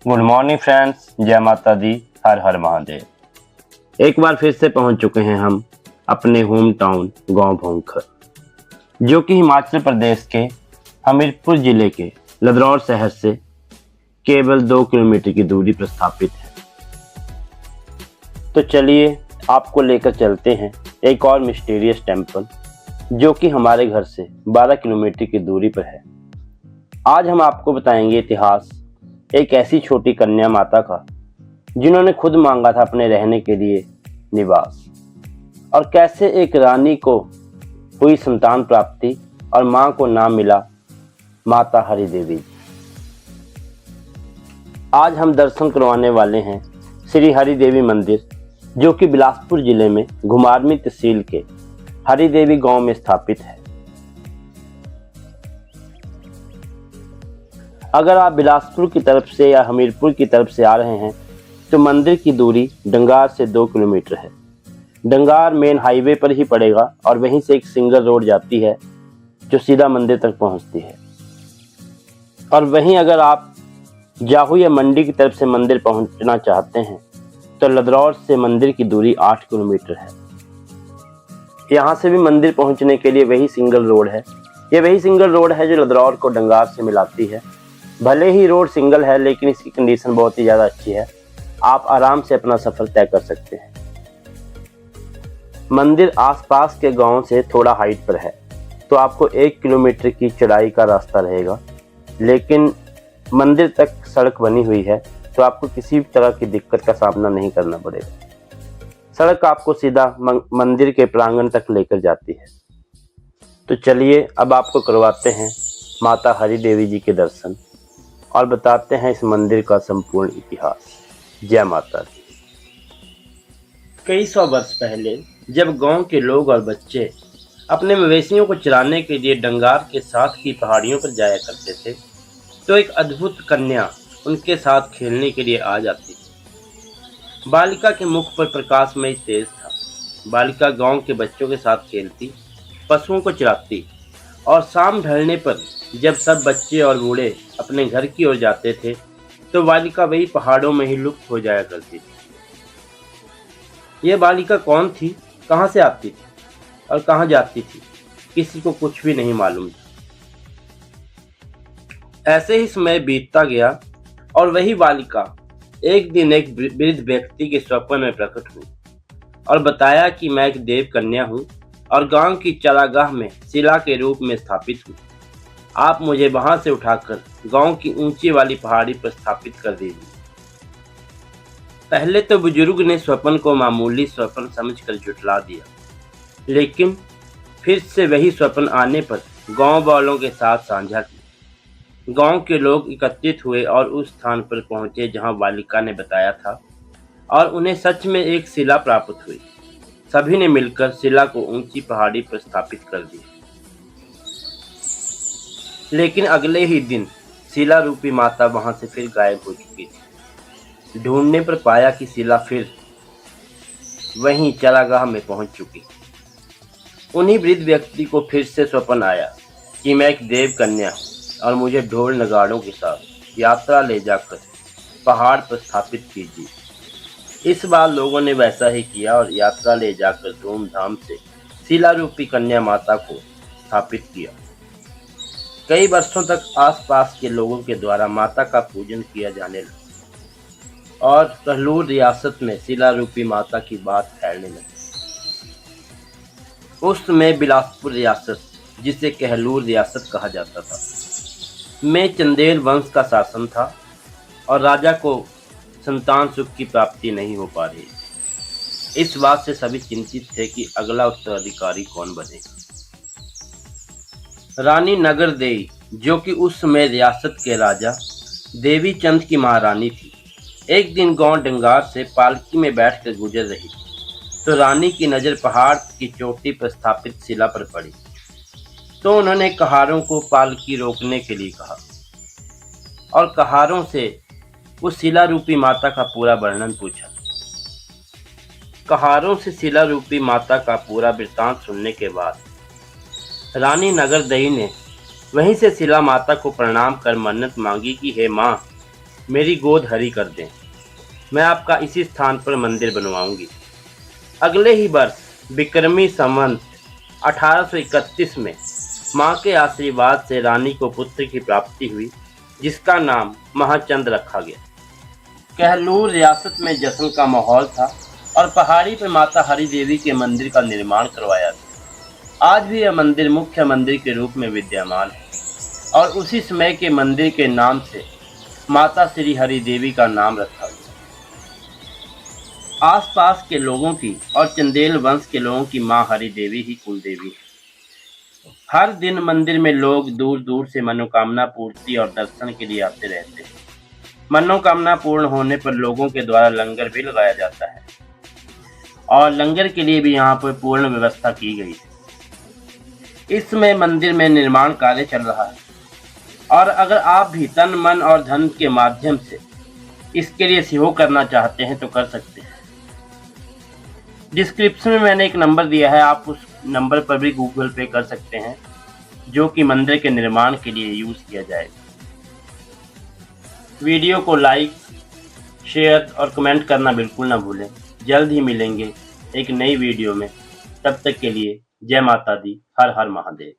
Good morning friends, जय माता दी, हर हर महादेव। एक बार फिर से पहुंच चुके हैं हम अपने होम टाउन गांव भोंखर, जो कि हिमाचल प्रदेश के हमीरपुर जिले के लदरौर शहर से केवल 2 किलोमीटर की दूरी पर स्थापित है। तो चलिए आपको लेकर चलते हैं एक और मिस्टीरियस टेम्पल, जो कि हमारे घर से 12 किलोमीटर की दूरी पर है। आज हम आपको बताएंगे इतिहास एक ऐसी छोटी कन्या माता का, जिन्होंने खुद मांगा था अपने रहने के लिए निवास, और कैसे एक रानी को हुई संतान प्राप्ति और मां को नाम मिला माता हरि देवी। आज हम दर्शन करवाने वाले हैं श्री हरि देवी मंदिर, जो कि बिलासपुर जिले में घुमारवीं तहसील के हरि देवी गांव में स्थापित है। अगर आप बिलासपुर की तरफ से या हमीरपुर की तरफ से आ रहे हैं तो मंदिर की दूरी डंगार से 2 किलोमीटर है। डंगार मेन हाईवे पर ही पड़ेगा और वहीं से एक सिंगल रोड जाती है जो सीधा मंदिर तक पहुंचती है। और वहीं अगर आप जाहू या मंडी की तरफ से मंदिर पहुंचना चाहते हैं तो लदरौर से मंदिर की दूरी 8 किलोमीटर है। यहाँ से भी मंदिर पहुंचने के लिए वही सिंगल रोड है। ये वही सिंगल रोड है जो लदरौर को डंगार से मिलाती है। भले ही रोड सिंगल है, लेकिन इसकी कंडीशन बहुत ही ज़्यादा अच्छी है। आप आराम से अपना सफ़र तय कर सकते हैं। मंदिर आसपास के गांव से थोड़ा हाइट पर है, तो आपको 1 किलोमीटर की चढ़ाई का रास्ता रहेगा, लेकिन मंदिर तक सड़क बनी हुई है, तो आपको किसी भी तरह की दिक्कत का सामना नहीं करना पड़ेगा। सड़क आपको सीधा मंदिर के प्रांगण तक लेकर जाती है। तो चलिए अब आपको करवाते हैं माता हरि देवी जी के दर्शन और बताते हैं इस मंदिर का संपूर्ण इतिहास। जय माता दी। कई सौ वर्ष पहले जब गांव के लोग और बच्चे अपने मवेशियों को चराने के लिए डंगार के साथ की पहाड़ियों पर जाया करते थे, तो एक अद्भुत कन्या उनके साथ खेलने के लिए आ जाती थी। बालिका के मुख पर प्रकाशमय तेज था। बालिका गांव के बच्चों के साथ खेलती, पशुओं को चराती, और शाम ढलने पर जब सब बच्चे और बूढ़े अपने घर की ओर जाते थे तो बालिका वही पहाड़ों में ही लुप्त हो जाया करती थी। यह बालिका कौन थी, कहाँ से आती थी और कहाँ जाती थी, किसी को कुछ भी नहीं मालूम था। ऐसे ही समय बीतता गया और वही बालिका एक दिन एक वृद्ध व्यक्ति के स्वप्न में प्रकट हुई और बताया कि मैं एक देव कन्या हूँ और गांव की चरागाह में शिला के रूप में स्थापित हूँ। आप मुझे वहां से उठाकर गांव की ऊंची वाली पहाड़ी पर स्थापित कर दीजिए। पहले तो बुजुर्ग ने स्वप्न को मामूली स्वप्न समझकर झुठला दिया, लेकिन फिर से वही स्वप्न आने पर गांव वालों के साथ साझा किया। गांव के लोग एकत्रित हुए और उस स्थान पर पहुंचे जहां बालिका ने बताया था, और उन्हें सच में एक शिला प्राप्त हुई। सभी ने मिलकर शिला को ऊंची पहाड़ी पर स्थापित कर दिया। लेकिन अगले ही दिन शिला रूपी माता वहां से फिर गायब हो चुकी थी। ढूंढने पर पाया कि शिला फिर वहीं चरागाह में पहुंच चुकी। उन्हीं वृद्ध व्यक्ति को फिर से स्वप्न आया कि मैं एक देव कन्या हूं और मुझे ढोल नगाड़ों के साथ यात्रा ले जाकर पहाड़ पर स्थापित कीजिए। इस बार लोगों ने वैसा ही किया और यात्रा ले जाकर धूमधाम से शिला रूपी कन्या माता को स्थापित किया। कई वर्षों तक आसपास के लोगों के द्वारा माता का पूजन किया जाने लगा और कहलूर रियासत में शिला रूपी माता की बात फैलने लगी। उस समय बिलासपुर रियासत, जिसे कहलूर रियासत कहा जाता था, में चंदेल वंश का शासन था और राजा को संतान सुख की प्राप्ति नहीं हो पा रही। इस बात से सभी चिंतित थे कि अगला उत्तराधिकारी कौन बनेगा। रानी नगरदेई, जो कि उस समय रियासत के राजा देवी चंद की महारानी थी, एक दिन गांव डंगार से पालकी में बैठकर गुजर रही थी, तो रानी की नज़र पहाड़ की चोटी पर स्थापित शिला पर पड़ी। तो उन्होंने कहारों को पालकी रोकने के लिए कहा और कहारों से उस शिला रूपी माता का पूरा वर्णन पूछा। कहारों से शिला रूपी माता का पूरा वृत्तांत सुनने के बाद रानी नगरदही ने वहीं से शिला माता को प्रणाम कर मन्नत मांगी कि हे माँ, मेरी गोद हरी कर दें, मैं आपका इसी स्थान पर मंदिर बनवाऊंगी। अगले ही वर्ष विक्रमी संवत 1831 में मां के आशीर्वाद से रानी को पुत्र की प्राप्ति हुई, जिसका नाम महाचंद रखा गया। कहलूर रियासत में जश्न का माहौल था और पहाड़ी पर माता हरि देवी के मंदिर का निर्माण करवाया था। आज भी यह मंदिर मुख्य मंदिर के रूप में विद्यमान है और उसी समय के मंदिर के नाम से माता श्री हरि देवी का नाम रखा गया। आसपास के लोगों की और चंदेल वंश के लोगों की मां हरि देवी ही कुल देवी है। हर दिन मंदिर में लोग दूर दूर से मनोकामना पूर्ति और दर्शन के लिए आते रहते हैं। मनोकामना पूर्ण होने पर लोगों के द्वारा लंगर भी लगाया जाता है और लंगर के लिए भी यहाँ पर पूर्ण व्यवस्था की गई है। इस समय मंदिर में निर्माण कार्य चल रहा है और अगर आप भी तन मन और धन के माध्यम से इसके लिए सहयोग करना चाहते हैं तो कर सकते हैं। डिस्क्रिप्शन में मैंने एक नंबर दिया है, आप उस नंबर पर भी गूगल पे कर सकते हैं, जो कि मंदिर के निर्माण के लिए यूज किया जाएगा। वीडियो को लाइक, शेयर और कमेंट करना बिल्कुल ना भूलें। जल्द ही मिलेंगे एक नई वीडियो में। तब तक के लिए जय माता दी, हर हर महादेव।